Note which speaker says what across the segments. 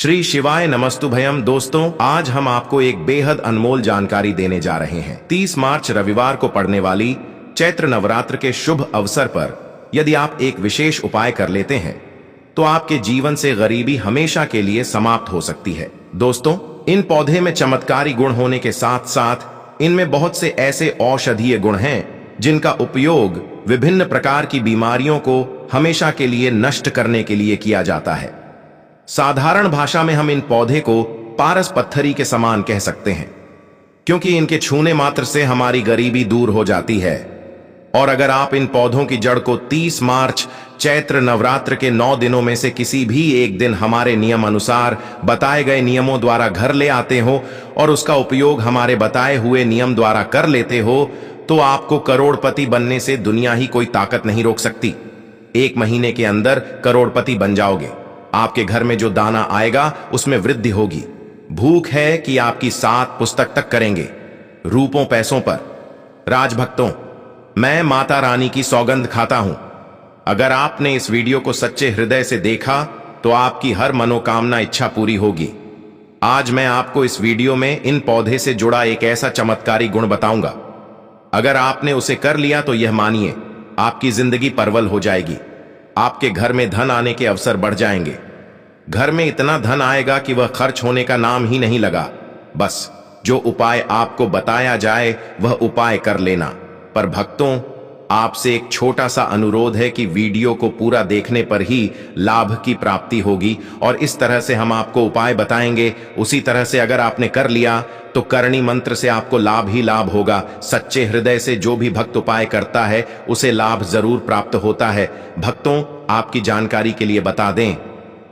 Speaker 1: श्री शिवाय नमस्तुभयम। दोस्तों, आज हम आपको एक बेहद अनमोल जानकारी देने जा रहे हैं। 30 मार्च रविवार को पड़ने वाली चैत्र नवरात्र के शुभ अवसर पर यदि आप एक विशेष उपाय कर लेते हैं तो आपके जीवन से गरीबी हमेशा के लिए समाप्त हो सकती है। दोस्तों, इन पौधे में चमत्कारी गुण होने के साथ साथ इनमें बहुत से ऐसे औषधीय गुण हैं जिनका उपयोग विभिन्न प्रकार की बीमारियों को हमेशा के लिए नष्ट करने के लिए किया जाता है। साधारण भाषा में हम इन पौधे को पारस पत्थरी के समान कह सकते हैं, क्योंकि इनके छूने मात्र से हमारी गरीबी दूर हो जाती है। और अगर आप इन पौधों की जड़ को 30 मार्च चैत्र नवरात्र के 9 दिनों में से किसी भी एक दिन हमारे नियम अनुसार बताए गए नियमों द्वारा घर ले आते हो और उसका उपयोग हमारे बताए हुए नियम द्वारा कर लेते हो, तो आपको करोड़पति बनने से दुनिया ही कोई ताकत नहीं रोक सकती। 1 महीने के अंदर करोड़पति बन जाओगे। आपके घर में जो दाना आएगा उसमें वृद्धि होगी। भूख है कि आपकी 7 पुस्तक तक करेंगे, रूपों पैसों पर। राजभक्तों, मैं माता रानी की सौगंध खाता हूं, अगर आपने इस वीडियो को सच्चे हृदय से देखा तो आपकी हर मनोकामना इच्छा पूरी होगी। आज मैं आपको इस वीडियो में इन पौधे से जुड़ा एक ऐसा चमत्कारी गुण बताऊंगा, अगर आपने उसे कर लिया तो यह मानिए आपकी जिंदगी परवल हो जाएगी। आपके घर में धन आने के अवसर बढ़ जाएंगे। घर में इतना धन आएगा कि वह खर्च होने का नाम ही नहीं लगा। बस जो उपाय आपको बताया जाए वह उपाय कर लेना। पर भक्तों, आपसे एक छोटा सा अनुरोध है कि वीडियो को पूरा देखने पर ही लाभ की प्राप्ति होगी, और इस तरह से हम आपको उपाय बताएंगे, उसी तरह से अगर आपने कर लिया तो करणी मंत्र से आपको लाभ ही लाभ होगा। सच्चे हृदय से जो भी भक्त उपाय करता है उसे लाभ जरूर प्राप्त होता है। भक्तों, आपकी जानकारी के लिए बता दें,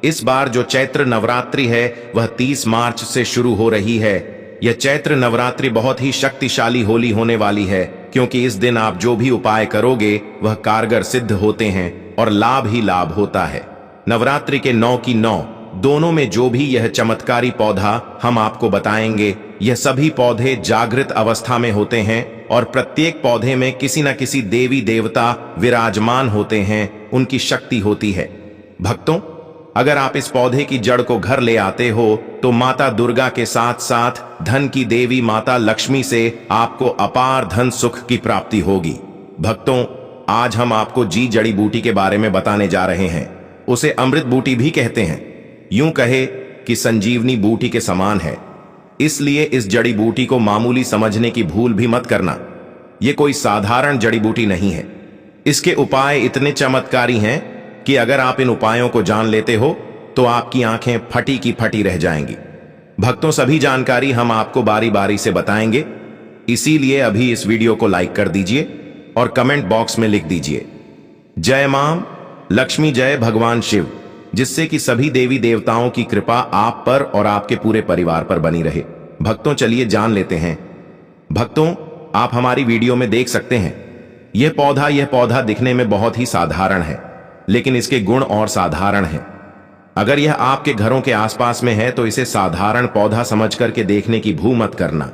Speaker 1: इस बार जो चैत्र नवरात्रि है वह 30 मार्च से शुरू हो रही है। यह चैत्र नवरात्रि बहुत ही शक्तिशाली होली होने वाली है, क्योंकि इस दिन आप जो भी उपाय करोगे वह कारगर सिद्ध होते हैं और लाभ ही लाभ होता है। नवरात्रि के 9 की 9 दोनों में जो भी यह चमत्कारी पौधा हम आपको बताएंगे, यह सभी पौधे जागृत अवस्था में होते हैं और प्रत्येक पौधे में किसी न किसी देवी देवता विराजमान होते हैं, उनकी शक्ति होती है। भक्तों, अगर आप इस पौधे की जड़ को घर ले आते हो तो माता दुर्गा के साथ साथ धन की देवी माता लक्ष्मी से आपको अपार धन सुख की प्राप्ति होगी। भक्तों, आज हम आपको जी जड़ी बूटी के बारे में बताने जा रहे हैं। उसे अमृत बूटी भी कहते हैं। यूं कहे कि संजीवनी बूटी के समान है, इसलिए इस जड़ी बूटी को मामूली समझने की भूल भी मत करना। यह कोई साधारण जड़ी बूटी नहीं है। इसके उपाय इतने चमत्कारी हैं कि अगर आप इन उपायों को जान लेते हो तो आपकी आंखें फटी की फटी रह जाएंगी। भक्तों, सभी जानकारी हम आपको बारी बारी से बताएंगे, इसीलिए अभी इस वीडियो को लाइक कर दीजिए और कमेंट बॉक्स में लिख दीजिए जय मां लक्ष्मी, जय भगवान शिव, जिससे कि सभी देवी देवताओं की कृपा आप पर और आपके पूरे परिवार पर बनी रहे। भक्तों, चलिए जान लेते हैं। भक्तों, आप हमारी वीडियो में देख सकते हैं यह पौधा दिखने में बहुत ही साधारण है, लेकिन इसके गुण और साधारण हैं। अगर यह आपके घरों के आसपास में है तो इसे साधारण पौधा समझ करके देखने की भूल मत करना।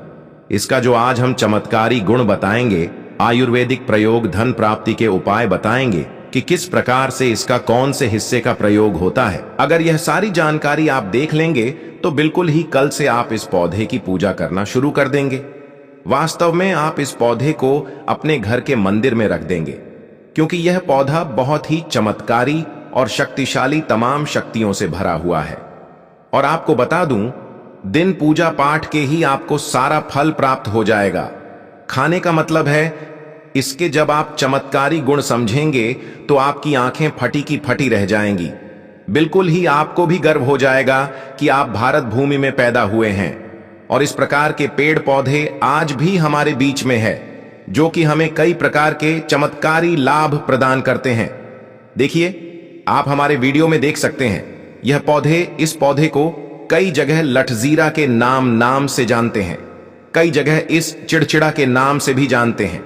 Speaker 1: इसका जो आज हम चमत्कारी गुण बताएंगे, आयुर्वेदिक प्रयोग, धन प्राप्ति के उपाय बताएंगे कि किस प्रकार से इसका कौन से हिस्से का प्रयोग होता है। अगर यह सारी जानकारी आप देख लेंगे तो बिल्कुल ही कल से आप इस पौधे की पूजा करना शुरू कर देंगे। वास्तव में आप इस पौधे को अपने घर के मंदिर में रख देंगे, क्योंकि यह पौधा बहुत ही चमत्कारी और शक्तिशाली तमाम शक्तियों से भरा हुआ है। और आपको बता दूं, दिन पूजा पाठ के ही आपको सारा फल प्राप्त हो जाएगा। खाने का मतलब है, इसके जब आप चमत्कारी गुण समझेंगे तो आपकी आंखें फटी की फटी रह जाएंगी। बिल्कुल ही आपको भी गर्व हो जाएगा कि आप भारत भूमि में पैदा हुए हैं और इस प्रकार के पेड़ पौधे आज भी हमारे बीच में है, जो कि हमें कई प्रकार के चमत्कारी लाभ प्रदान करते हैं। देखिए, आप हमारे वीडियो में देख सकते हैं, इस पौधे को कई जगह लठजीरा के नाम से जानते हैं, कई जगह इस चिड़चिड़ा के नाम से भी जानते हैं,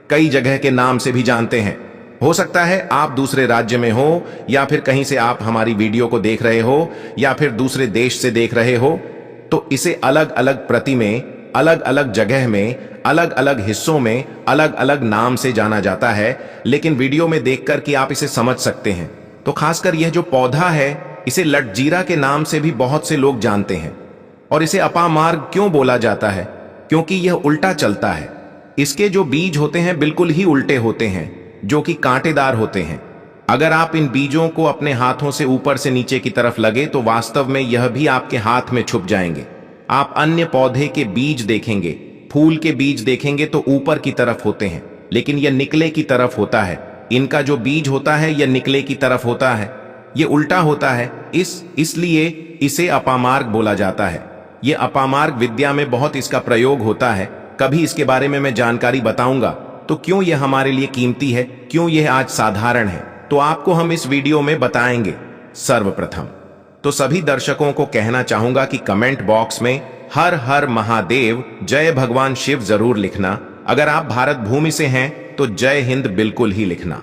Speaker 1: कई जगह के नाम से भी जानते हैं। हो सकता है आप दूसरे राज्य में हो, या फिर कहीं से आप हमारी वीडियो को देख रहे हो, या फिर दूसरे देश से देख रहे हो, तो इसे अलग अलग प्रति में, अलग अलग जगह में, अलग अलग हिस्सों में अलग अलग नाम से जाना जाता है। लेकिन वीडियो में देखकर कि आप इसे समझ सकते हैं। तो खासकर यह जो पौधा है इसे लटजीरा के नाम से भी बहुत से लोग जानते हैं। और इसे अपामार्ग क्यों बोला जाता है? क्योंकि यह उल्टा चलता है। इसके जो बीज होते हैं बिल्कुल ही उल्टे होते हैं, जो कि कांटेदार होते हैं। अगर आप इन बीजों को अपने हाथों से ऊपर से नीचे की तरफ लगे तो वास्तव में यह भी आपके हाथ में छुप जाएंगे। आप अन्य पौधे के बीज देखेंगे, फूल के बीज देखेंगे तो ऊपर की तरफ होते हैं, लेकिन यह निकले की तरफ होता है। इनका जो बीज होता है यह निकले की तरफ होता है, यह उल्टा होता है। इसलिए इसे अपामार्ग बोला जाता है। यह अपामार्ग विद्या में बहुत इसका प्रयोग होता है। कभी इसके बारे में मैं जानकारी बताऊंगा। तो क्यों यह हमारे लिए कीमती है, क्यों यह आज साधारण है, तो आपको हम इस वीडियो में बताएंगे। सर्वप्रथम तो सभी दर्शकों को कहना चाहूंगा कि कमेंट बॉक्स में हर हर महादेव, जय भगवान शिव जरूर लिखना। अगर आप भारत भूमि से हैं तो जय हिंद बिल्कुल ही लिखना।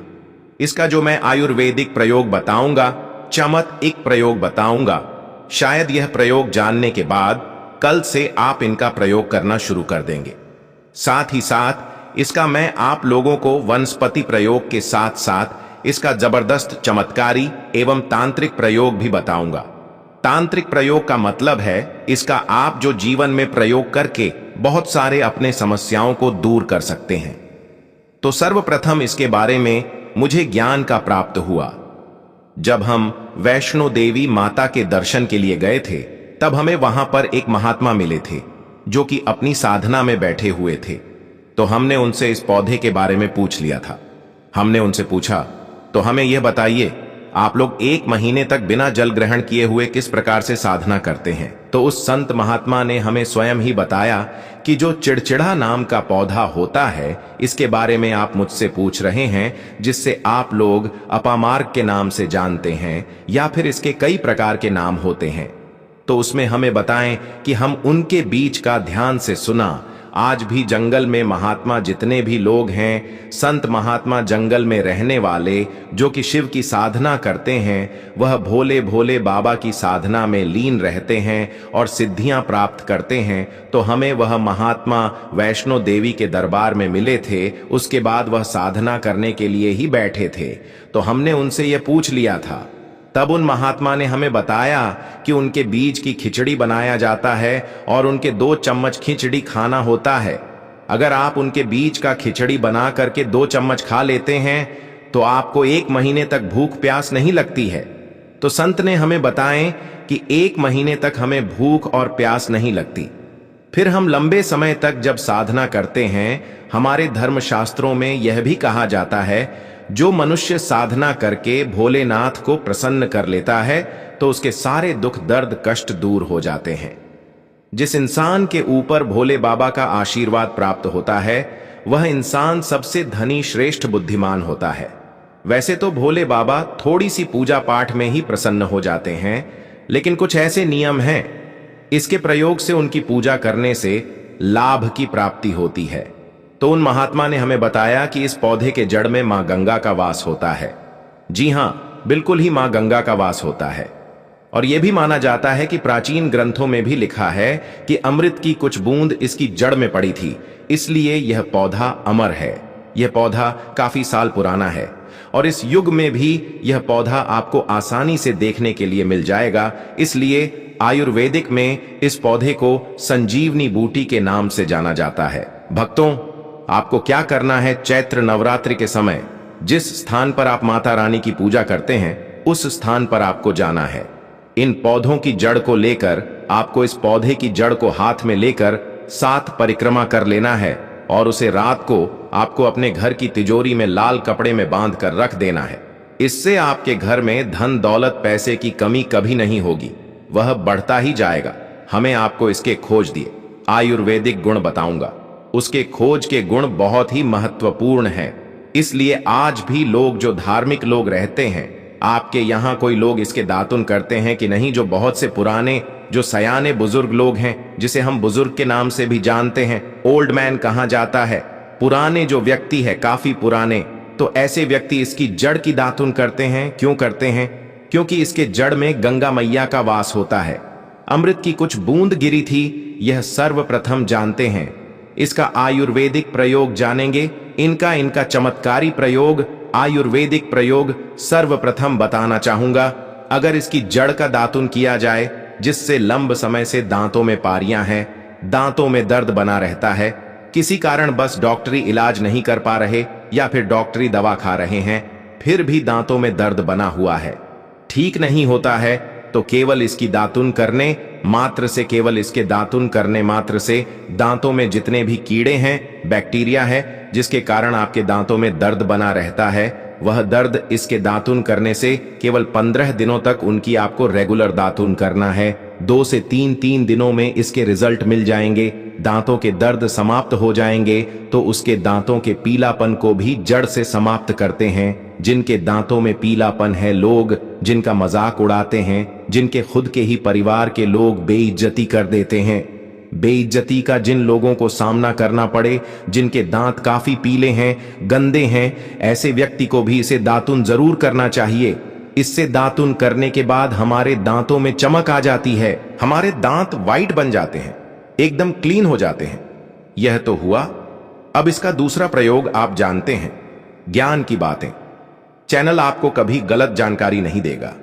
Speaker 1: इसका जो मैं आयुर्वेदिक प्रयोग बताऊंगा, चमत्कारिक प्रयोग बताऊंगा, शायद यह प्रयोग जानने के बाद कल से आप इनका प्रयोग करना शुरू कर देंगे। साथ ही साथ इसका मैं आप लोगों को वनस्पति प्रयोग के साथ साथ इसका जबरदस्त चमत्कारी एवं तांत्रिक प्रयोग भी बताऊंगा। तांत्रिक प्रयोग का मतलब है इसका आप जो जीवन में प्रयोग करके बहुत सारे अपने समस्याओं को दूर कर सकते हैं। तो सर्वप्रथम इसके बारे में मुझे ज्ञान का प्राप्त हुआ। जब हम वैष्णो देवी माता के दर्शन के लिए गए थे, तब हमें वहां पर एक महात्मा मिले थे जो कि अपनी साधना में बैठे हुए थे। तो हमने उनसे इस पौधे के बारे में पूछ लिया था। हमने उनसे पूछा, तो हमें यह बताइए, आप लोग 1 महीने तक बिना जल ग्रहण किए हुए किस प्रकार से साधना करते हैं? तो उस संत महात्मा ने हमें स्वयं ही बताया कि जो चिड़चिड़ा नाम का पौधा होता है, इसके बारे में आप मुझसे पूछ रहे हैं, जिससे आप लोग अपामार्ग के नाम से जानते हैं या फिर इसके कई प्रकार के नाम होते हैं। तो उसमें हमें बताएं कि हम उनके बीच का ध्यान से सुना। आज भी जंगल में महात्मा जितने भी लोग हैं, संत महात्मा जंगल में रहने वाले जो कि शिव की साधना करते हैं, वह भोले भोले बाबा की साधना में लीन रहते हैं और सिद्धियां प्राप्त करते हैं। तो हमें वह महात्मा वैष्णो देवी के दरबार में मिले थे। उसके बाद वह साधना करने के लिए ही बैठे थे। तो हमने उनसे यह पूछ लिया था। तब उन महात्मा ने हमें बताया कि उनके बीज की खिचड़ी बनाया जाता है और उनके 2 चम्मच खिचड़ी खाना होता है। अगर आप उनके बीज का खिचड़ी बना करके 2 चम्मच खा लेते हैं तो आपको 1 महीने तक भूख प्यास नहीं लगती है। तो संत ने हमें बताएं कि 1 महीने तक हमें भूख और प्यास नहीं लगती। फिर हम लंबे समय तक जब साधना करते हैं, हमारे धर्मशास्त्रों में यह भी कहा जाता है, जो मनुष्य साधना करके भोलेनाथ को प्रसन्न कर लेता है तो उसके सारे दुख दर्द कष्ट दूर हो जाते हैं। जिस इंसान के ऊपर भोले बाबा का आशीर्वाद प्राप्त होता है, वह इंसान सबसे धनी श्रेष्ठ बुद्धिमान होता है। वैसे तो भोले बाबा थोड़ी सी पूजा पाठ में ही प्रसन्न हो जाते हैं, लेकिन कुछ ऐसे नियम हैं, इसके प्रयोग से उनकी पूजा करने से लाभ की प्राप्ति होती है। तो उन महात्मा ने हमें बताया कि इस पौधे के जड़ में मां गंगा का वास होता है। जी हां, बिल्कुल ही मां गंगा का वास होता है। और यह भी माना जाता है कि प्राचीन ग्रंथों में भी लिखा है कि अमृत की कुछ बूंद इसकी जड़ में पड़ी थी, इसलिए यह पौधा अमर है। यह पौधा काफी साल पुराना है और इस युग में भी यह पौधा आपको आसानी से देखने के लिए मिल जाएगा। इसलिए आयुर्वेदिक में इस पौधे को संजीवनी बूटी के नाम से जाना जाता है। भक्तों, आपको क्या करना है, चैत्र नवरात्रि के समय जिस स्थान पर आप माता रानी की पूजा करते हैं, उस स्थान पर आपको जाना है। इन पौधों की जड़ को लेकर आपको इस पौधे की जड़ को हाथ में लेकर 7 परिक्रमा कर लेना है और उसे रात को आपको अपने घर की तिजोरी में लाल कपड़े में बांध कर रख देना है। इससे आपके घर में धन दौलत पैसे की कमी कभी नहीं होगी, वह बढ़ता ही जाएगा। हमें आपको इसके खोज दिए आयुर्वेदिक गुण बताऊंगा। उसके खोज के गुण बहुत ही महत्वपूर्ण हैं। इसलिए आज भी लोग जो धार्मिक लोग रहते हैं, आपके यहाँ कोई लोग इसके दातुन करते हैं कि नहीं, जो बहुत से पुराने जो सयाने बुजुर्ग लोग हैं, जिसे हम बुजुर्ग के नाम से भी जानते हैं, ओल्ड मैन कहा जाता है, पुराने जो व्यक्ति है, काफी पुराने, तो ऐसे व्यक्ति इसकी जड़ की दातुन करते हैं। क्यों करते हैं? क्योंकि इसके जड़ में गंगा मैया का वास होता है। अमृत की कुछ बूंद गिरी थी, यह सर्वप्रथम जानते हैं। इसका आयुर्वेदिक प्रयोग जानेंगे। इनका चमत्कारी प्रयोग, आयुर्वेदिक प्रयोग सर्वप्रथम बताना चाहूंगा। अगर इसकी जड़ का दातुन किया जाए, जिससे लंब समय से दांतों में पारियां हैं, दांतों में दर्द बना रहता है, किसी कारण बस डॉक्टरी इलाज नहीं कर पा रहे या फिर डॉक्टरी दवा खा रहे हैं, फिर भी दांतों में दर्द बना हुआ है, ठीक नहीं होता है, तो केवल इसकी दातुन करने मात्र से, केवल इसके दातुन करने मात्र से दांतों में जितने भी कीड़े हैं, बैक्टीरिया है, जिसके कारण आपके दांतों में दर्द बना रहता है, वह दर्द इसके दातुन करने से केवल 15 दिनों तक उनकी आपको रेगुलर दातुन करना है। 2 से 3 दिनों में इसके रिजल्ट मिल जाएंगे, दांतों के दर्द समाप्त हो जाएंगे, तो उसके दांतों के पीलापन को भी जड़ से समाप्त करते हैं। जिनके दांतों में पीलापन है, लोग जिनका मजाक उड़ाते हैं, जिनके खुद के ही परिवार के लोग बेइज्जती कर देते हैं, बेइज्जती का जिन लोगों को सामना करना पड़े, जिनके दांत काफी पीले हैं, गंदे हैं, ऐसे व्यक्ति को भी इसे दातुन जरूर करना चाहिए। इससे दातुन करने के बाद हमारे दांतों में चमक आ जाती है, हमारे दांत वाइट बन जाते हैं, एकदम क्लीन हो जाते हैं। यह तो हुआ। अब इसका दूसरा प्रयोग आप जानते हैं, ज्ञान की बातें। चैनल आपको कभी गलत जानकारी नहीं देगा।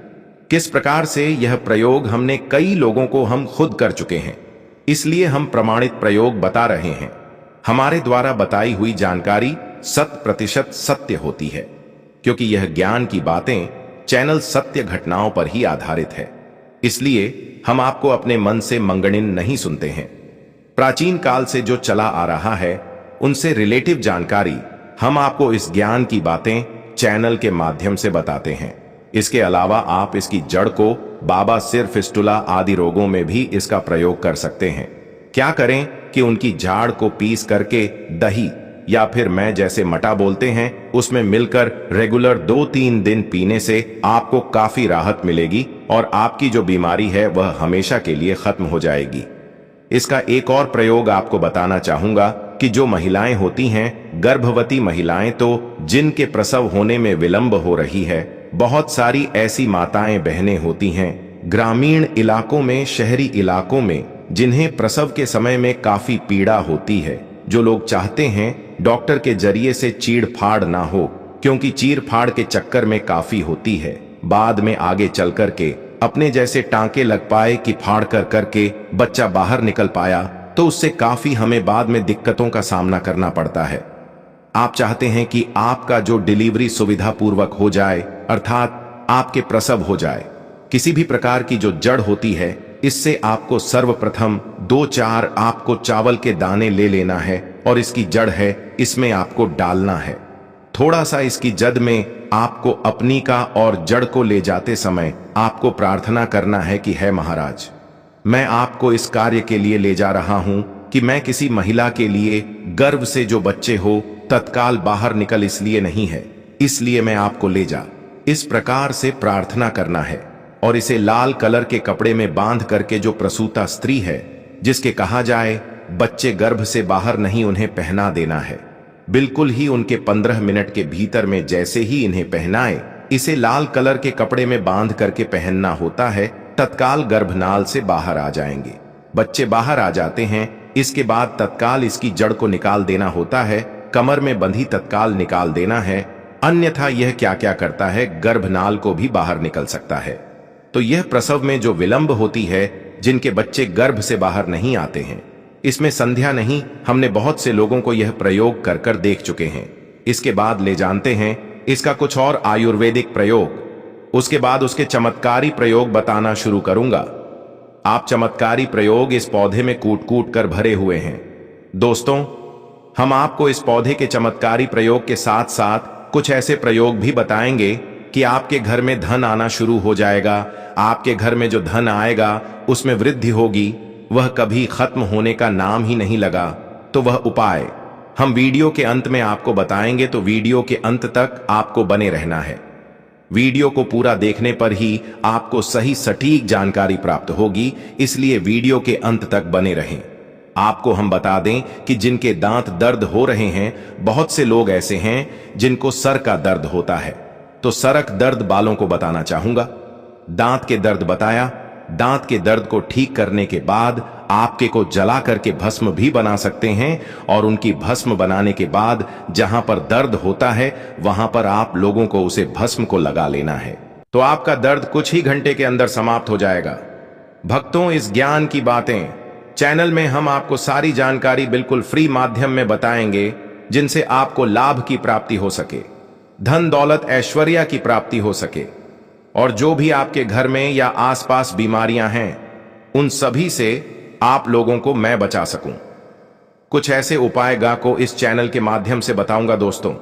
Speaker 1: किस प्रकार से यह प्रयोग हमने कई लोगों को हम खुद कर चुके हैं, इसलिए हम प्रमाणित प्रयोग बता रहे हैं। हमारे द्वारा बताई हुई जानकारी 100% सत्य होती है, क्योंकि यह ज्ञान की बातें चैनल सत्य घटनाओं पर ही आधारित है। इसलिए हम आपको अपने मन से मंगणिन नहीं सुनते हैं। प्राचीन काल से जो चला आ रहा है, उनसे रिलेटिव जानकारी हम आपको इस ज्ञान की बातें चैनल के माध्यम से बताते हैं। इसके अलावा आप इसकी जड़ को बाबा सिर, फिस्टुला आदि रोगों में भी इसका प्रयोग कर सकते हैं। क्या करें कि उनकी झाड़ को पीस करके दही या फिर मैं जैसे मटा बोलते हैं, उसमें मिलकर रेगुलर 2-3 दिन पीने से आपको काफी राहत मिलेगी और आपकी जो बीमारी है वह हमेशा के लिए खत्म हो जाएगी। इसका एक और प्रयोग आपको बताना चाहूंगा कि जो महिलाएं होती हैं, गर्भवती महिलाएं, तो जिनके प्रसव होने में विलंब हो रही है, बहुत सारी ऐसी माताएं बहनें होती हैं ग्रामीण इलाकों में, शहरी इलाकों में, जिन्हें प्रसव के समय में काफी पीड़ा होती है, जो लोग चाहते हैं डॉक्टर के जरिए से चीड़ फाड़ ना हो, क्योंकि चीड़ फाड़ के चक्कर में काफी होती है, बाद में आगे चल कर के अपने जैसे टांके लग पाए कि फाड़ कर करके बच्चा बाहर निकल पाया, तो उससे काफी हमें बाद में दिक्कतों का सामना करना पड़ता है। आप चाहते हैं कि आपका जो डिलीवरी सुविधा पूर्वक हो जाए, अर्थात आपके प्रसव हो जाए। किसी भी प्रकार की जो जड़ होती है, इससे आपको सर्वप्रथम 2-4 आपको चावल के दाने ले लेना है और इसकी जड़ है, इसमें आपको डालना है। थोड़ा सा इसकी जद में आपको अपनी का और जड़ को ले जाते समय आपको प्रार्थना करना है कि है महाराज, मैं आपको इस कार्य के लिए ले जा रहा हूं कि मैं किसी महिला के लिए गर्भ से जो बच्चे हो तत्काल बाहर निकल, इसलिए नहीं है, इसलिए मैं आपको ले जा। इस प्रकार से प्रार्थना करना है और इसे लाल कलर के कपड़े में बांध करके जो प्रसूता स्त्री है, जिसके कहा जाए बच्चे गर्भ से बाहर नहीं, उन्हें पहना देना है। बिल्कुल ही उनके 15 मिनट के भीतर में जैसे ही इन्हें पहनाए, इसे लाल कलर के कपड़े में बांध करके पहनना होता है, तत्काल गर्भनाल से बाहर आ जाएंगे। बच्चे बाहर आ जाते हैं। इसके बाद तत्काल इसकी जड़ को निकाल देना होता है, कमर में बंधी तत्काल निकाल देना है, अन्यथा यह क्या क्या करता है, गर्भनाल को भी बाहर निकल सकता है। तो यह प्रसव में जो विलंब होती है, जिनके बच्चे गर्भ से बाहर नहीं आते हैं, इसमें संध्या नहीं, हमने बहुत से लोगों को यह प्रयोग कर कर देख चुके हैं। इसके बाद ले जानते हैं इसका कुछ और आयुर्वेदिक प्रयोग, उसके बाद उसके चमत्कारी प्रयोग बताना शुरू करूंगा। आप चमत्कारी प्रयोग इस पौधे में कूट कूट कर भरे हुए हैं। दोस्तों, हम आपको इस पौधे के चमत्कारी प्रयोग के साथ साथ कुछ ऐसे प्रयोग भी बताएंगे कि आपके घर में धन आना शुरू हो जाएगा। आपके घर में जो धन आएगा उसमें वृद्धि होगी, वह कभी खत्म होने का नाम ही नहीं लगा। तो वह उपाय हम वीडियो के अंत में आपको बताएंगे, तो वीडियो के अंत तक आपको बने रहना है। वीडियो को पूरा देखने पर ही आपको सही सटीक जानकारी प्राप्त होगी, इसलिए वीडियो के अंत तक बने रहें। आपको हम बता दें कि जिनके दांत दर्द हो रहे हैं, बहुत से लोग ऐसे हैं जिनको सर का दर्द होता है, तो सरक दर्द बालों को बताना चाहूंगा। दांत के दर्द बताया, दांत के दर्द को ठीक करने के बाद आपके को जला करके भस्म भी बना सकते हैं, और उनकी भस्म बनाने के बाद जहां पर दर्द होता है वहां पर आप लोगों को उसे भस्म को लगा लेना है। तो आपका दर्द कुछ ही घंटे के अंदर समाप्त हो जाएगा। भक्तों, इस ज्ञान की बातें चैनल में हम आपको सारी जानकारी बिल्कुल फ्री माध्यम में बताएंगे, जिनसे आपको लाभ की प्राप्ति हो सके, धन दौलत ऐश्वर्या की प्राप्ति हो सके, और जो भी आपके घर में या आसपास बीमारियां हैं उन सभी से आप लोगों को मैं बचा सकूं। कुछ ऐसे उपाय गा को इस चैनल के माध्यम से बताऊंगा। दोस्तों,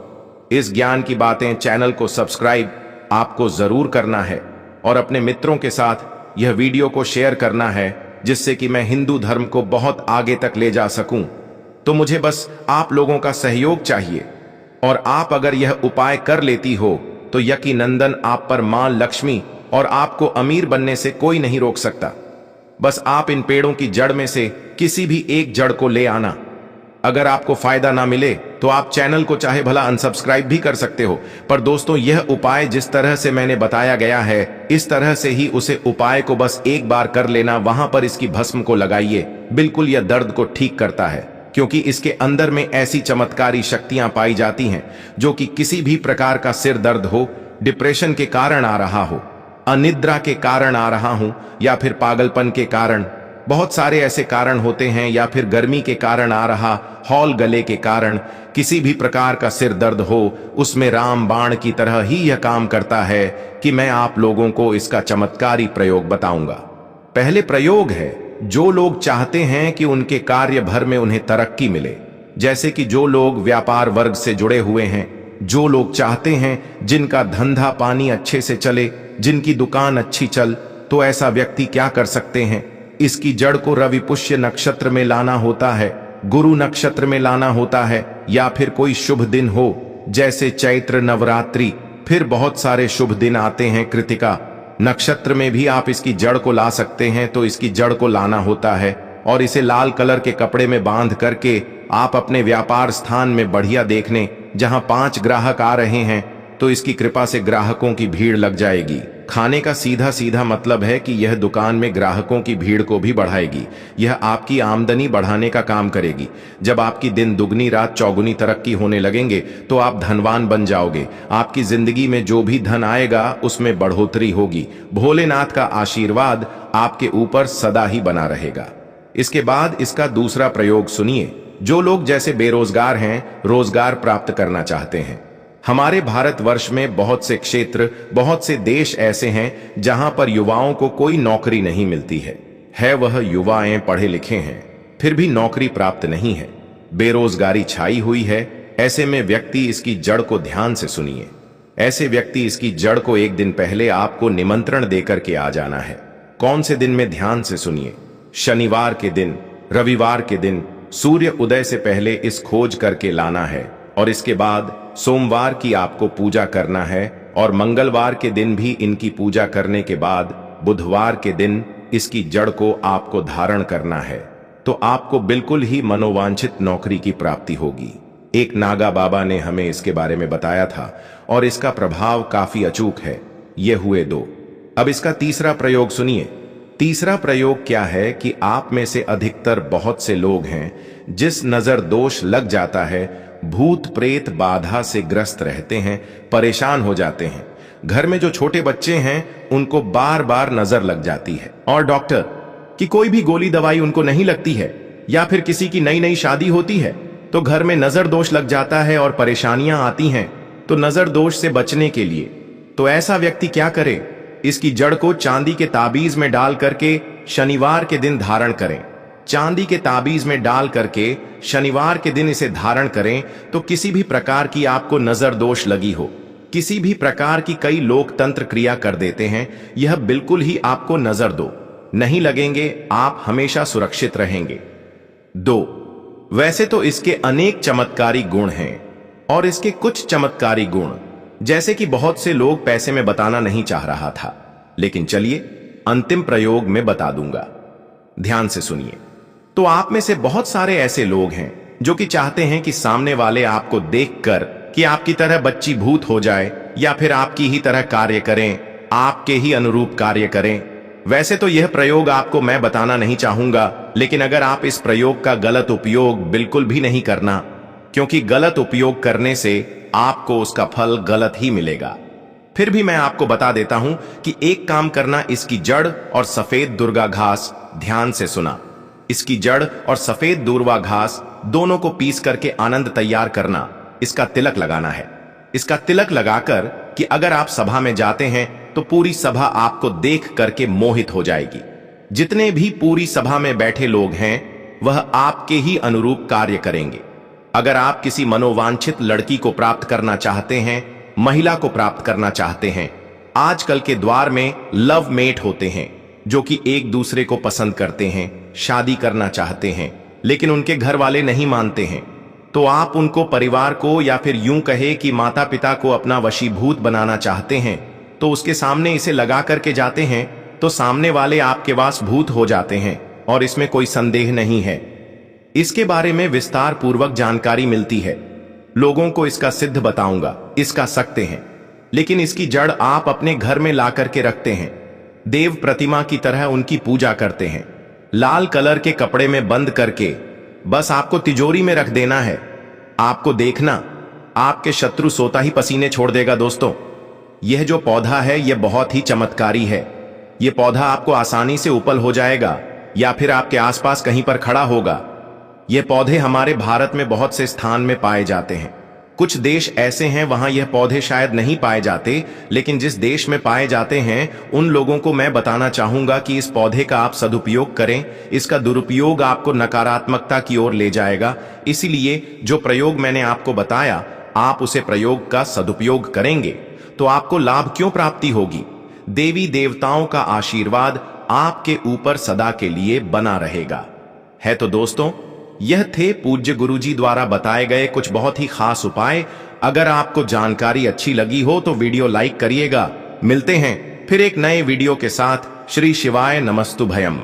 Speaker 1: इस ज्ञान की बातें चैनल को सब्सक्राइब आपको जरूर करना है और अपने मित्रों के साथ यह वीडियो को शेयर करना है, जिससे कि मैं हिंदू धर्म को बहुत आगे तक ले जा सकूं। तो मुझे बस आप लोगों का सहयोग चाहिए, और आप अगर यह उपाय कर लेती हो तो यकीनंदन आप पर मां लक्ष्मी और आपको अमीर बनने से कोई नहीं रोक सकता। बस आप इन पेड़ों की जड़ में से किसी भी एक जड़ को ले आना। अगर आपको फायदा ना मिले तो आप चैनल को चाहे भला अनसब्सक्राइब भी कर सकते हो, पर दोस्तों यह उपाय जिस तरह से मैंने बताया गया है, इस तरह से ही उसे उपाय को बस एक बार कर लेना। वहां पर इसकी भस्म को लगाइए, बिल्कुल यह दर्द को ठीक करता है, क्योंकि इसके अंदर में ऐसी चमत्कारी शक्तियां पाई जाती हैं जो कि किसी भी प्रकार का सिर दर्द हो, डिप्रेशन के कारण आ रहा हो, अनिद्रा के कारण आ रहा हूं, या फिर पागलपन के कारण, बहुत सारे ऐसे कारण होते हैं, या फिर गर्मी के कारण आ रहा हॉल गले के कारण, किसी भी प्रकार का सिर दर्द हो, उसमें राम बाण की तरह ही यह काम करता है कि मैं आप लोगों को इसका चमत्कारी प्रयोग बताऊंगा। पहले प्रयोग है, जो लोग चाहते हैं कि उनके कार्य भर में उन्हें तरक्की मिले, जैसे कि जो लोग व्यापार वर्ग से जुड़े हुए हैं, जो लोग चाहते हैं जिनका धंधा पानी अच्छे से चले, जिनकी दुकान अच्छी चल, तो ऐसा व्यक्ति क्या कर सकते हैं, इसकी जड़ को रवि पुष्य नक्षत्र में लाना होता है, गुरु नक्षत्र में लाना होता है, या फिर कोई शुभ दिन हो जैसे चैत्र नवरात्रि, फिर बहुत सारे शुभ दिन आते हैं, कृतिका नक्षत्र में भी आप इसकी जड़ को ला सकते हैं। तो इसकी जड़ को लाना होता है और इसे लाल कलर के कपड़े में बांध करके आप अपने व्यापार स्थान में बढ़िया देखने, जहां 5 ग्राहक आ रहे हैं तो इसकी कृपा से ग्राहकों की भीड़ लग जाएगी। खाने का सीधा सीधा मतलब है कि यह दुकान में ग्राहकों की भीड़ को भी बढ़ाएगी, यह आपकी आमदनी बढ़ाने का काम करेगी। जब आपकी दिन दुगनी रात चौगुनी तरक्की होने लगेंगे तो आप धनवान बन जाओगे। आपकी जिंदगी में जो भी धन आएगा उसमें बढ़ोतरी होगी। भोलेनाथ का आशीर्वाद आपके ऊपर सदा ही बना रहेगा। इसके बाद इसका दूसरा प्रयोग सुनिए। जो लोग जैसे बेरोजगार हैं, रोजगार प्राप्त करना चाहते हैं, हमारे भारतवर्ष में बहुत से क्षेत्र, बहुत से देश ऐसे हैं जहां पर युवाओं को कोई नौकरी नहीं मिलती है। वह युवाएं पढ़े लिखे हैं फिर भी नौकरी प्राप्त नहीं है, बेरोजगारी छाई हुई है। ऐसे में व्यक्ति इसकी जड़ को ध्यान से सुनिए। ऐसे व्यक्ति इसकी जड़ को एक दिन पहले आपको निमंत्रण देकर के आ जाना है। कौन से दिन में, ध्यान से सुनिए। शनिवार के दिन, रविवार के दिन, सूर्य उदय से पहले इस खोज करके लाना है, और इसके बाद सोमवार की आपको पूजा करना है, और मंगलवार के दिन भी इनकी पूजा करने के बाद बुधवार के दिन इसकी जड़ को आपको धारण करना है। तो आपको बिल्कुल ही मनोवांछित नौकरी की प्राप्ति होगी। एक नागा बाबा ने हमें इसके बारे में बताया था और इसका प्रभाव काफी अचूक है। ये हुए 2। अब इसका तीसरा प्रयोग सुनिए। तीसरा प्रयोग क्या है कि आप में से अधिकतर बहुत से लोग हैं जिस नजर दोष लग जाता है, भूत प्रेत बाधा से ग्रस्त रहते हैं, परेशान हो जाते हैं। घर में जो छोटे बच्चे हैं उनको बार बार नजर लग जाती है, और डॉक्टर की कोई भी गोली दवाई उनको नहीं लगती है, या फिर किसी की नई नई शादी होती है तो घर में नजर दोष लग जाता है और परेशानियां आती हैं। तो नजर दोष से बचने के लिए तो ऐसा व्यक्ति क्या करे, इसकी जड़ को चांदी के ताबीज में डाल करके शनिवार के दिन धारण करें। चांदी के ताबीज में डाल करके शनिवार के दिन इसे धारण करें तो किसी भी प्रकार की आपको नजर दोष लगी हो, किसी भी प्रकार की, कई लोग तंत्र क्रिया कर देते हैं, यह बिल्कुल ही आपको नजर दो नहीं लगेंगे, आप हमेशा सुरक्षित रहेंगे। 2, वैसे तो इसके अनेक चमत्कारी गुण हैं, और इसके कुछ चमत्कारी गुण जैसे कि बहुत से लोग पैसे में बताना नहीं चाह रहा था, लेकिन चलिए अंतिम प्रयोग में बता दूंगा। ध्यान से सुनिए। तो आप में से बहुत सारे ऐसे लोग हैं जो कि चाहते हैं कि सामने वाले आपको देखकर कि आपकी तरह बच्ची भूत हो जाए, या फिर आपकी ही तरह कार्य करें, आपके ही अनुरूप कार्य करें। वैसे तो यह प्रयोग आपको मैं बताना नहीं चाहूंगा, लेकिन अगर आप इस प्रयोग का गलत उपयोग बिल्कुल भी नहीं करना, क्योंकि गलत उपयोग करने से आपको उसका फल गलत ही मिलेगा। फिर भी मैं आपको बता देता हूं कि एक काम करना, इसकी जड़ और सफेद दुर्गा घास ध्यान से सुना। इसकी जड़ और सफेद दूर्वा घास दोनों को पीस करके आनंद तैयार करना, इसका तिलक लगाना है। इसका तिलक लगाकर कि अगर आप सभा में जाते हैं तो पूरी सभा आपको देख करके मोहित हो जाएगी। जितने भी पूरी सभा में बैठे लोग हैं वह आपके ही अनुरूप कार्य करेंगे। अगर आप किसी मनोवांछित लड़की को प्राप्त करना चाहते हैं, महिला को प्राप्त करना चाहते हैं, आजकल के द्वार में लव मेट होते हैं जो कि एक दूसरे को पसंद करते हैं, शादी करना चाहते हैं, लेकिन उनके घर वाले नहीं मानते हैं, तो आप उनको, परिवार को, या फिर यूं कहे कि माता पिता को अपना वशीभूत बनाना चाहते हैं, तो उसके सामने इसे लगा करके जाते हैं तो सामने वाले आपके वशभूत हो जाते हैं और इसमें कोई संदेह नहीं है। इसके बारे में विस्तार पूर्वक जानकारी मिलती है, लोगों को इसका सिद्ध बताऊंगा, इसका सकते हैं। लेकिन इसकी जड़ आप अपने घर में ला करके रखते हैं, देव प्रतिमा की तरह उनकी पूजा करते हैं, लाल कलर के कपड़े में बंद करके बस आपको तिजोरी में रख देना है। आपको देखना, आपके शत्रु सोता ही पसीने छोड़ देगा। दोस्तों, यह जो पौधा है यह बहुत ही चमत्कारी है। यह पौधा आपको आसानी से उपल हो जाएगा या फिर आपके आसपास कहीं पर खड़ा होगा। यह पौधे हमारे भारत में बहुत से स्थान में पाए जाते हैं। कुछ देश ऐसे हैं वहां यह पौधे शायद नहीं पाए जाते, लेकिन जिस देश में पाए जाते हैं उन लोगों को मैं बताना चाहूंगा कि इस पौधे का आप सदुपयोग करें। इसका दुरुपयोग आपको नकारात्मकता की ओर ले जाएगा। इसीलिए जो प्रयोग मैंने आपको बताया, आप उसे प्रयोग का सदुपयोग करेंगे तो आपको लाभ क्यों प्राप्ति होगी। देवी देवताओं का आशीर्वाद आपके ऊपर सदा के लिए बना रहेगा। है तो दोस्तों, यह थे पूज्य गुरुजी द्वारा बताए गए कुछ बहुत ही खास उपाय। अगर आपको जानकारी अच्छी लगी हो तो वीडियो लाइक करिएगा। मिलते हैं फिर एक नए वीडियो के साथ। श्री शिवाय नमस्तुभयम।